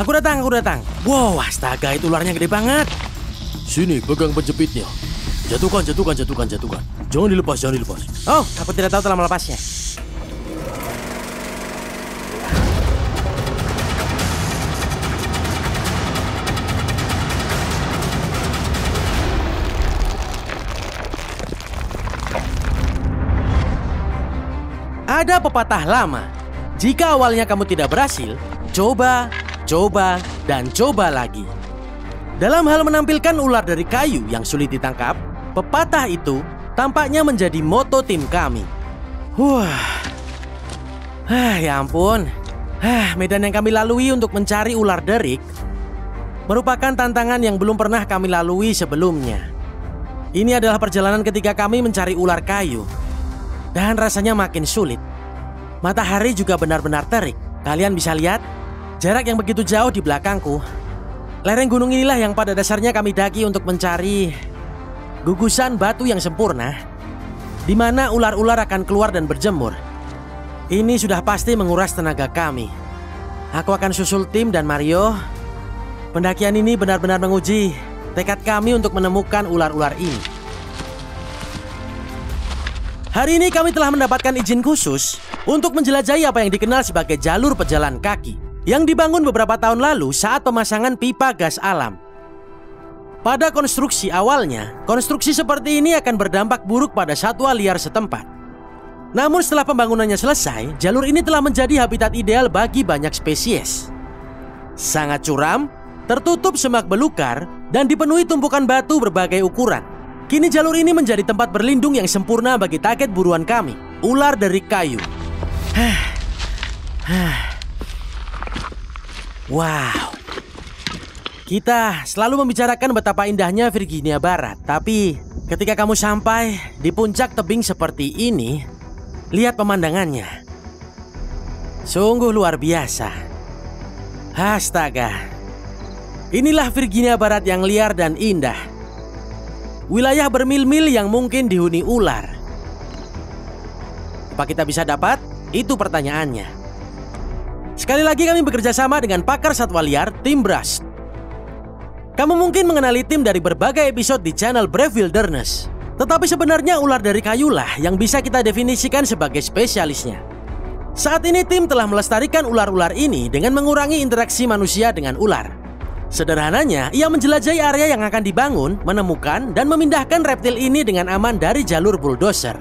Aku datang. Wow, astaga, itu ularnya gede banget. Sini, pegang penjepitnya. Jatuhkan. Jangan dilepas. Oh, aku tidak tahu telah melepasnya. Ada pepatah lama. Jika awalnya kamu tidak berhasil, coba lagi. Dalam hal menampilkan ular dari kayu yang sulit ditangkap, pepatah itu tampaknya menjadi moto tim kami. Ya ampun. Medan yang kami lalui untuk mencari ular derik merupakan tantangan yang belum pernah kami lalui sebelumnya. Ini adalah perjalanan ketika kami mencari ular kayu. Dan rasanya makin sulit. Matahari juga benar-benar terik. Kalian bisa lihat jarak yang begitu jauh di belakangku. Lereng gunung inilah yang pada dasarnya kami daki untuk mencari gugusan batu yang sempurna, di mana ular-ular akan keluar dan berjemur. Ini sudah pasti menguras tenaga kami. Aku akan susul Tim dan Mario. Pendakian ini benar-benar menguji tekad kami untuk menemukan ular-ular ini. Hari ini kami telah mendapatkan izin khusus untuk menjelajahi apa yang dikenal sebagai jalur pejalan kaki yang dibangun beberapa tahun lalu saat pemasangan pipa gas alam. Pada konstruksi awalnya, konstruksi seperti ini akan berdampak buruk pada satwa liar setempat. Namun setelah pembangunannya selesai, jalur ini telah menjadi habitat ideal bagi banyak spesies. Sangat curam, tertutup semak belukar, dan dipenuhi tumpukan batu berbagai ukuran. Kini jalur ini menjadi tempat berlindung yang sempurna bagi target buruan kami, ular dari kayu. Wow. Kita selalu membicarakan betapa indahnya Virginia Barat, tapi ketika kamu sampai di puncak tebing seperti ini, lihat pemandangannya. Sungguh luar biasa. Astaga. Inilah Virginia Barat yang liar dan indah. Wilayah bermil-mil yang mungkin dihuni ular. Apa kita bisa dapat? Itu pertanyaannya. Sekali lagi kami bekerja sama dengan pakar satwa liar, Tim Brust. Kamu mungkin mengenali Tim dari berbagai episode di channel Brave Wilderness. Tetapi sebenarnya ular dari kayulah yang bisa kita definisikan sebagai spesialisnya. Saat ini Tim telah melestarikan ular-ular ini dengan mengurangi interaksi manusia dengan ular. Sederhananya, ia menjelajahi area yang akan dibangun, menemukan, dan memindahkan reptil ini dengan aman dari jalur bulldozer.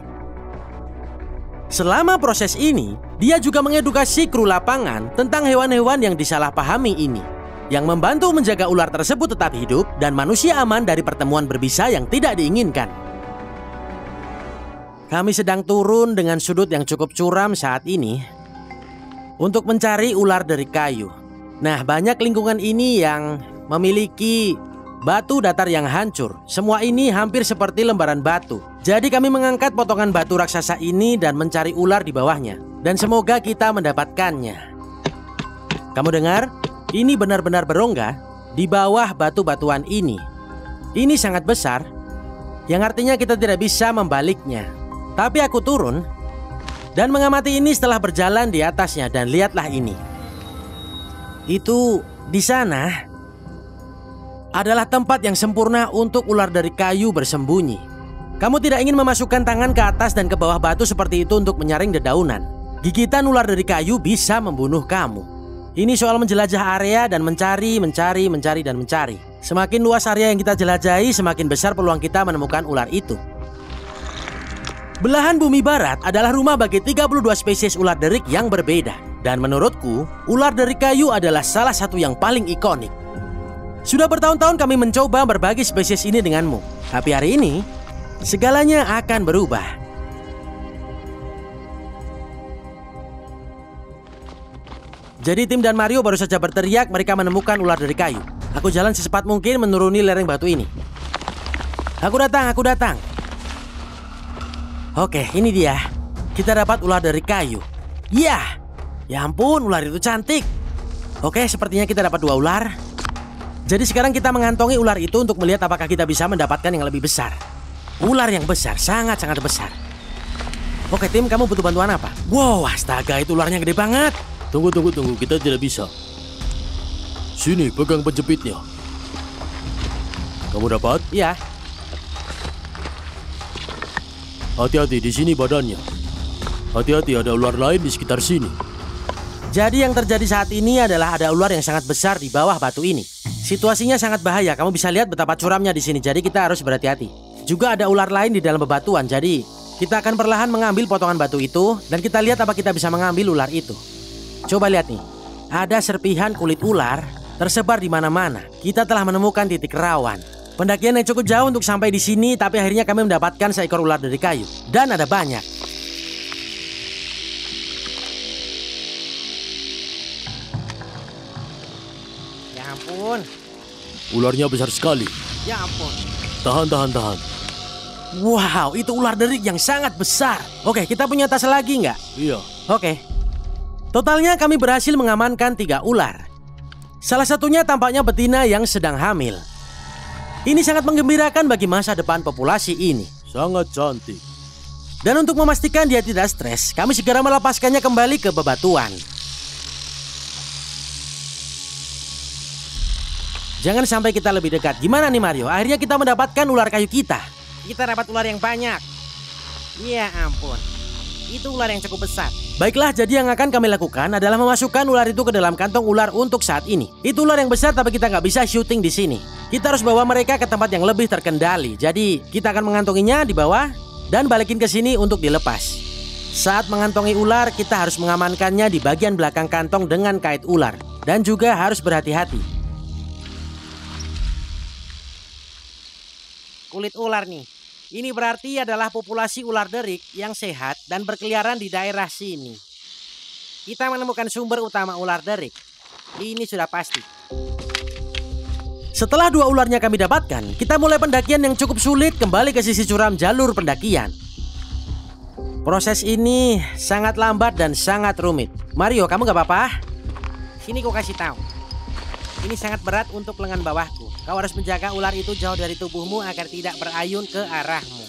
Selama proses ini, dia juga mengedukasi kru lapangan tentang hewan-hewan yang disalahpahami ini, yang membantu menjaga ular tersebut tetap hidup dan manusia aman dari pertemuan berbisa yang tidak diinginkan. Kami sedang turun dengan sudut yang cukup curam saat ini untuk mencari ular dari kayu. Nah, banyak lingkungan ini yang memiliki batu datar yang hancur. Semua ini hampir seperti lembaran batu. Jadi kami mengangkat potongan batu raksasa ini dan mencari ular di bawahnya. Dan semoga kita mendapatkannya. Kamu dengar? Ini benar-benar berongga di bawah batu-batuan ini. Ini sangat besar, yang artinya kita tidak bisa membaliknya. Tapi aku turun dan mengamati ini setelah berjalan di atasnya, dan lihatlah ini. Itu di sana adalah tempat yang sempurna untuk ular dari kayu bersembunyi. Kamu tidak ingin memasukkan tangan ke atas dan ke bawah batu seperti itu untuk menyaring dedaunan. Gigitan ular dari kayu bisa membunuh kamu. Ini soal menjelajah area dan mencari. Semakin luas area yang kita jelajahi, semakin besar peluang kita menemukan ular itu. Belahan bumi barat adalah rumah bagi 32 spesies ular derik yang berbeda. Dan menurutku, ular dari kayu adalah salah satu yang paling ikonik. Sudah bertahun-tahun kami mencoba berbagi spesies ini denganmu. Tapi hari ini, segalanya akan berubah. Jadi Tim dan Mario baru saja berteriak mereka menemukan ular dari kayu. Aku jalan secepat mungkin menuruni lereng batu ini. Aku datang. Oke, ini dia. Kita dapat ular dari kayu. Ya ampun, ular itu cantik. Oke, sepertinya kita dapat 2 ular. Jadi sekarang kita mengantongi ular itu untuk melihat apakah kita bisa mendapatkan yang lebih besar. Ular yang besar, sangat-sangat besar. Oke Tim, kamu butuh bantuan apa? Wow, astaga, itu ularnya gede banget. Tunggu, kita tidak bisa. Sini, pegang penjepitnya. Kamu dapat? Iya. Hati-hati, di sini badannya. Hati-hati, ada ular lain di sekitar sini. Jadi yang terjadi saat ini adalah ada ular yang sangat besar di bawah batu ini. Situasinya sangat bahaya, kamu bisa lihat betapa curamnya di sini, jadi kita harus berhati-hati. Juga ada ular lain di dalam bebatuan, jadi kita akan perlahan mengambil potongan batu itu dan kita lihat apa kita bisa mengambil ular itu. Coba lihat nih, ada serpihan kulit ular tersebar di mana-mana. Kita telah menemukan titik rawan. Pendakian yang cukup jauh untuk sampai di sini, tapi akhirnya kami mendapatkan seekor ular dari kayu. Dan ada banyak. Ya ampun. Ularnya besar sekali. Ya ampun. Tahan. Wow, itu ular derik yang sangat besar. Oke, kita punya tas lagi nggak? Iya. Oke. Totalnya kami berhasil mengamankan 3 ular. Salah satunya tampaknya betina yang sedang hamil. Ini sangat menggembirakan bagi masa depan populasi ini. Sangat cantik. Dan untuk memastikan dia tidak stres, kami segera melepaskannya kembali ke bebatuan. Jangan sampai kita lebih dekat. Gimana nih Mario? Akhirnya kita mendapatkan ular kayu kita. Kita dapat ular yang banyak. Ya ampun. Itu ular yang cukup besar. Baiklah, jadi yang akan kami lakukan adalah memasukkan ular itu ke dalam kantong ular untuk saat ini. Itu ular yang besar tapi kita nggak bisa syuting di sini. Kita harus bawa mereka ke tempat yang lebih terkendali. Jadi kita akan mengantonginya di bawah dan balikin ke sini untuk dilepas. Saat mengantongi ular, kita harus mengamankannya di bagian belakang kantong dengan kait ular. Dan juga harus berhati-hati. Kulit ular nih. Ini berarti adalah populasi ular derik yang sehat dan berkeliaran di daerah sini. Kita menemukan sumber utama ular derik. Ini sudah pasti. Setelah 2 ularnya kami dapatkan, kita mulai pendakian yang cukup sulit kembali ke sisi curam jalur pendakian. Proses ini sangat lambat dan sangat rumit. Mario, kamu gak apa-apa? Sini ku kasih tahu. Ini sangat berat untuk lengan bawahku. Kau harus menjaga ular itu jauh dari tubuhmu agar tidak berayun ke arahmu.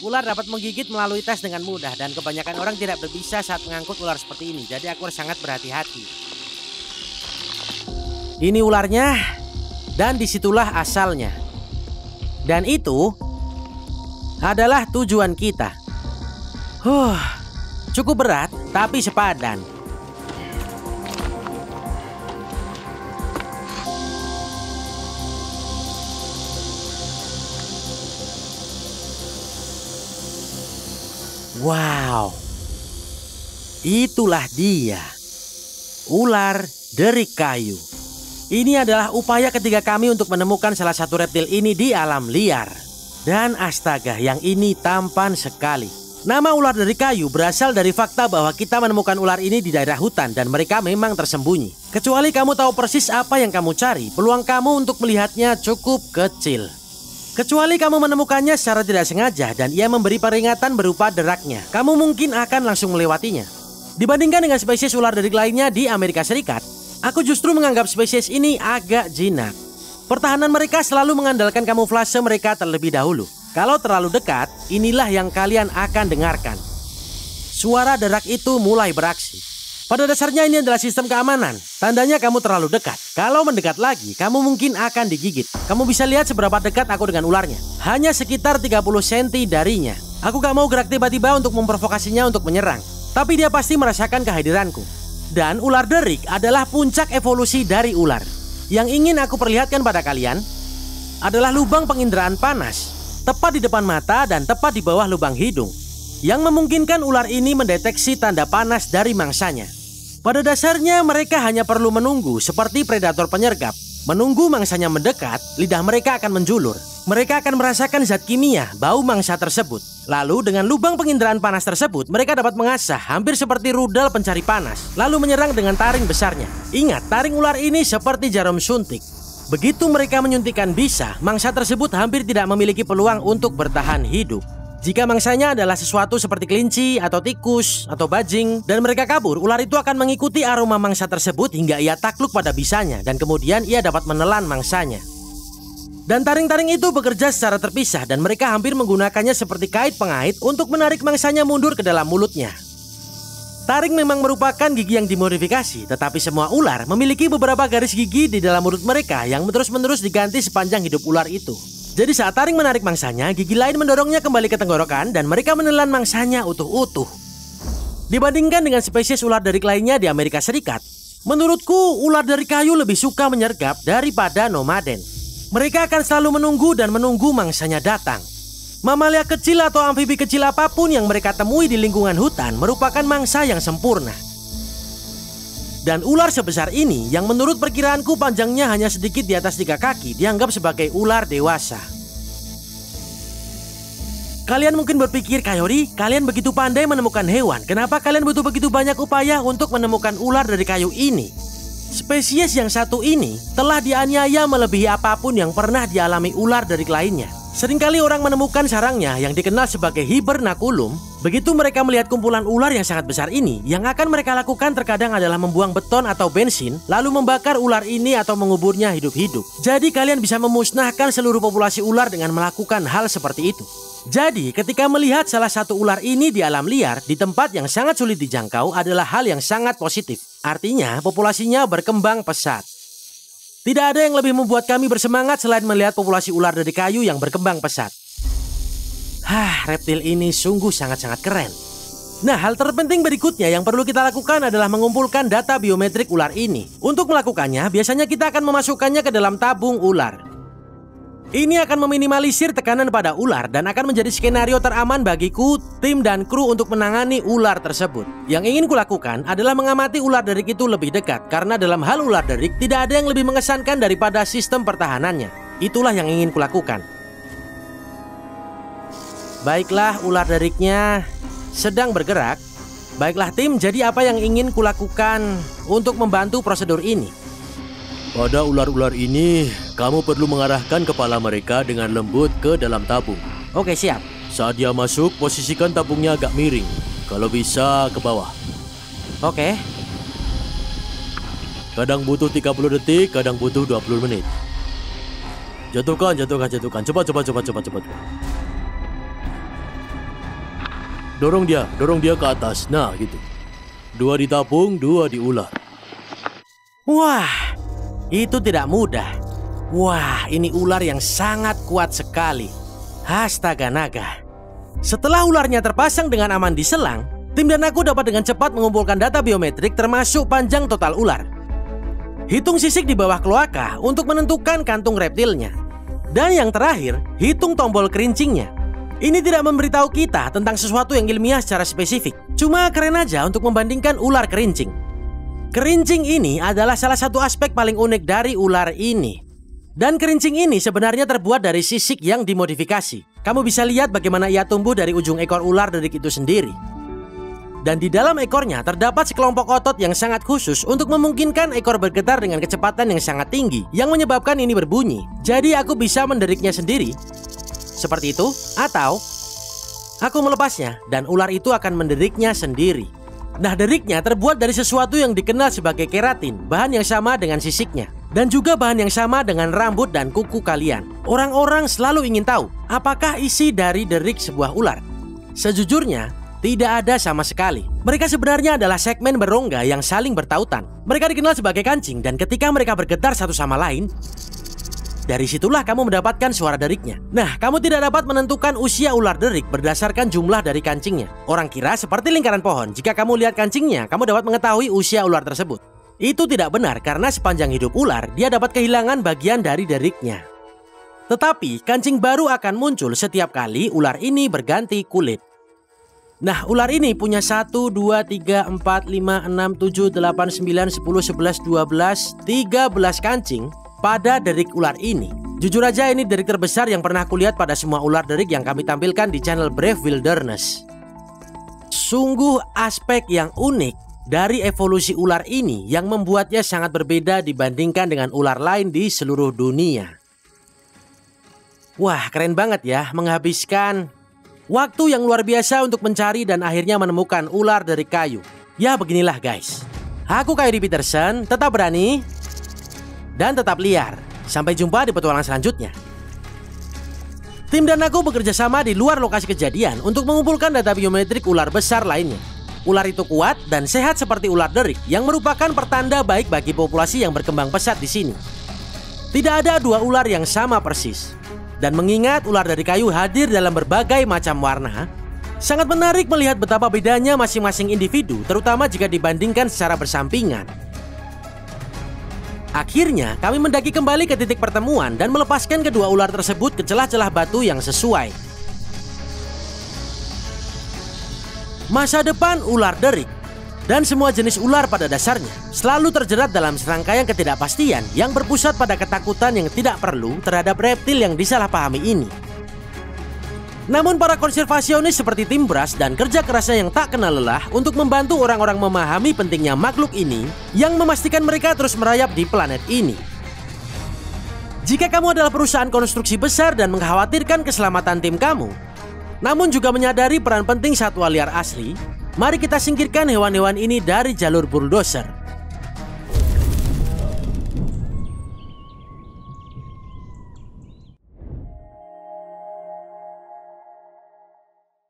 Ular dapat menggigit melalui tas dengan mudah dan kebanyakan orang tidak berbisa saat mengangkut ular seperti ini. Jadi aku harus sangat berhati-hati. Ini ularnya dan disitulah asalnya. Dan itu adalah tujuan kita. Cukup berat tapi sepadan. Wow, itulah dia, ular derik kayu. Ini adalah upaya ketiga kami untuk menemukan salah satu reptil ini di alam liar. Dan astaga, yang ini tampan sekali. Nama ular derik kayu berasal dari fakta bahwa kita menemukan ular ini di daerah hutan dan mereka memang tersembunyi. Kecuali kamu tahu persis apa yang kamu cari, peluang kamu untuk melihatnya cukup kecil. Kecuali kamu menemukannya secara tidak sengaja dan ia memberi peringatan berupa deraknya, kamu mungkin akan langsung melewatinya. Dibandingkan dengan spesies ular derik lainnya di Amerika Serikat, aku justru menganggap spesies ini agak jinak. Pertahanan mereka selalu mengandalkan kamuflase mereka terlebih dahulu. Kalau terlalu dekat, inilah yang kalian akan dengarkan. Suara derak itu mulai beraksi. Pada dasarnya ini adalah sistem keamanan. Tandanya kamu terlalu dekat. Kalau mendekat lagi, kamu mungkin akan digigit. Kamu bisa lihat seberapa dekat aku dengan ularnya. Hanya sekitar 30 cm darinya. Aku gak mau gerak tiba-tiba untuk memprovokasinya untuk menyerang. Tapi dia pasti merasakan kehadiranku. Dan ular derik adalah puncak evolusi dari ular. Yang ingin aku perlihatkan pada kalian adalah lubang penginderaan panas. Tepat di depan mata dan tepat di bawah lubang hidung. Yang memungkinkan ular ini mendeteksi tanda panas dari mangsanya. Pada dasarnya mereka hanya perlu menunggu seperti predator penyergap. Menunggu mangsanya mendekat, lidah mereka akan menjulur. Mereka akan merasakan zat kimia, bau mangsa tersebut. Lalu dengan lubang penginderaan panas tersebut, mereka dapat mengasah hampir seperti rudal pencari panas. Lalu menyerang dengan taring besarnya. Ingat, taring ular ini seperti jarum suntik. Begitu mereka menyuntikkan bisa, mangsa tersebut hampir tidak memiliki peluang untuk bertahan hidup. Jika mangsanya adalah sesuatu seperti kelinci atau tikus atau bajing dan mereka kabur, ular itu akan mengikuti aroma mangsa tersebut hingga ia takluk pada bisanya dan kemudian ia dapat menelan mangsanya. Dan taring-taring itu bekerja secara terpisah dan mereka hampir menggunakannya seperti kait pengait untuk menarik mangsanya mundur ke dalam mulutnya. Taring memang merupakan gigi yang dimodifikasi, tetapi semua ular memiliki beberapa garis gigi di dalam mulut mereka yang terus-menerus diganti sepanjang hidup ular itu. Jadi saat taring menarik mangsanya, gigi lain mendorongnya kembali ke tenggorokan dan mereka menelan mangsanya utuh-utuh. Dibandingkan dengan spesies ular derik lainnya di Amerika Serikat, menurutku ular dari kayu lebih suka menyergap daripada nomaden. Mereka akan selalu menunggu dan menunggu mangsanya datang. Mamalia kecil atau amfibi kecil apapun yang mereka temui di lingkungan hutan merupakan mangsa yang sempurna. Dan ular sebesar ini yang menurut perkiraanku panjangnya hanya sedikit di atas 3 kaki dianggap sebagai ular dewasa. Kalian mungkin berpikir, Kayori, kalian begitu pandai menemukan hewan. Kenapa kalian butuh begitu banyak upaya untuk menemukan ular dari kayu ini? Spesies yang satu ini telah dianiaya melebihi apapun yang pernah dialami ular dari lainnya. Seringkali orang menemukan sarangnya yang dikenal sebagai hibernaculum. Begitu mereka melihat kumpulan ular yang sangat besar ini, yang akan mereka lakukan terkadang adalah membuang beton atau bensin, lalu membakar ular ini atau menguburnya hidup-hidup. Jadi kalian bisa memusnahkan seluruh populasi ular dengan melakukan hal seperti itu. Jadi ketika melihat salah satu ular ini di alam liar, di tempat yang sangat sulit dijangkau adalah hal yang sangat positif. Artinya populasinya berkembang pesat. Tidak ada yang lebih membuat kami bersemangat selain melihat populasi ular dari kayu yang berkembang pesat. Reptil ini sungguh sangat-sangat keren. Nah, hal terpenting berikutnya yang perlu kita lakukan adalah mengumpulkan data biometrik ular ini. Untuk melakukannya, biasanya kita akan memasukkannya ke dalam tabung ular. Ini akan meminimalisir tekanan pada ular dan akan menjadi skenario teraman bagiku, tim dan kru untuk menangani ular tersebut. Yang ingin kulakukan adalah mengamati ular derik itu lebih dekat, karena dalam hal ular derik tidak ada yang lebih mengesankan daripada sistem pertahanannya. Itulah yang ingin kulakukan. Baiklah, ular deriknya sedang bergerak. Baiklah tim, jadi apa yang ingin kulakukan untuk membantu prosedur ini? Pada ular-ular ini, kamu perlu mengarahkan kepala mereka dengan lembut ke dalam tabung. Oke, siap. Saat dia masuk, posisikan tabungnya agak miring. Kalau bisa, ke bawah. Oke. Kadang butuh 30 detik, kadang butuh 20 menit. Jatuhkan. Cepat. Dorong dia ke atas. Nah, gitu. 2 di tabung, 2 di ular. Wah, itu tidak mudah. Wah, ini ular yang sangat kuat sekali. Astaga naga. Setelah ularnya terpasang dengan aman di selang, tim dan aku dapat dengan cepat mengumpulkan data biometrik termasuk panjang total ular. Hitung sisik di bawah kloaka untuk menentukan kantung reptilnya. Dan yang terakhir, hitung tombol kerincingnya. Ini tidak memberitahu kita tentang sesuatu yang ilmiah secara spesifik. Cuma keren aja untuk membandingkan ular kerincing. Kerincing ini adalah salah satu aspek paling unik dari ular ini. Dan kerincing ini sebenarnya terbuat dari sisik yang dimodifikasi. Kamu bisa lihat bagaimana ia tumbuh dari ujung ekor ular derik itu sendiri. Dan di dalam ekornya terdapat sekelompok otot yang sangat khusus untuk memungkinkan ekor bergetar dengan kecepatan yang sangat tinggi yang menyebabkan ini berbunyi. Jadi aku bisa menderiknya sendiri. Seperti itu, atau aku melepasnya dan ular itu akan menderiknya sendiri. Nah, deriknya terbuat dari sesuatu yang dikenal sebagai keratin, bahan yang sama dengan sisiknya. Dan juga bahan yang sama dengan rambut dan kuku kalian. Orang-orang selalu ingin tahu, apakah isi dari derik sebuah ular? Sejujurnya, tidak ada sama sekali. Mereka sebenarnya adalah segmen berongga yang saling bertautan. Mereka dikenal sebagai kancing, dan ketika mereka bergetar satu sama lain, dari situlah kamu mendapatkan suara deriknya. Nah, kamu tidak dapat menentukan usia ular derik berdasarkan jumlah dari kancingnya. Orang kira seperti lingkaran pohon, jika kamu lihat kancingnya, kamu dapat mengetahui usia ular tersebut. Itu tidak benar karena sepanjang hidup ular, dia dapat kehilangan bagian dari deriknya. Tetapi, kancing baru akan muncul setiap kali ular ini berganti kulit. Nah, ular ini punya 1, 2, 3, 4, 5, 6, 7, 8, 9, 10, 11, 12, 13 kancing pada derik ular ini. Jujur aja ini derik terbesar yang pernah kulihat pada semua ular derik yang kami tampilkan di channel Brave Wilderness. Sungguh aspek yang unik dari evolusi ular ini yang membuatnya sangat berbeda dibandingkan dengan ular lain di seluruh dunia. Wah, keren banget ya, menghabiskan waktu yang luar biasa untuk mencari dan akhirnya menemukan ular dari kayu. Ya beginilah guys. Aku Kayori Peterson, tetap berani dan tetap liar. Sampai jumpa di petualangan selanjutnya. Tim dan aku bekerja sama di luar lokasi kejadian untuk mengumpulkan data biometrik ular besar lainnya. ular itu kuat dan sehat seperti ular derik yang merupakan pertanda baik bagi populasi yang berkembang pesat di sini. Tidak ada dua ular yang sama persis. Dan mengingat ular dari kayu hadir dalam berbagai macam warna, sangat menarik melihat betapa bedanya masing-masing individu, terutama jika dibandingkan secara bersampingan. Akhirnya, kami mendaki kembali ke titik pertemuan dan melepaskan kedua ular tersebut ke celah-celah batu yang sesuai. Masa depan ular derik dan semua jenis ular pada dasarnya selalu terjerat dalam serangkaian ketidakpastian yang berpusat pada ketakutan yang tidak perlu terhadap reptil yang disalahpahami ini. Namun para konservasionis seperti Tim Brass dan kerja kerasnya yang tak kenal lelah untuk membantu orang-orang memahami pentingnya makhluk ini yang memastikan mereka terus merayap di planet ini. Jika kamu adalah perusahaan konstruksi besar dan mengkhawatirkan keselamatan tim kamu, namun juga menyadari peran penting satwa liar asli, mari kita singkirkan hewan-hewan ini dari jalur bulldozer.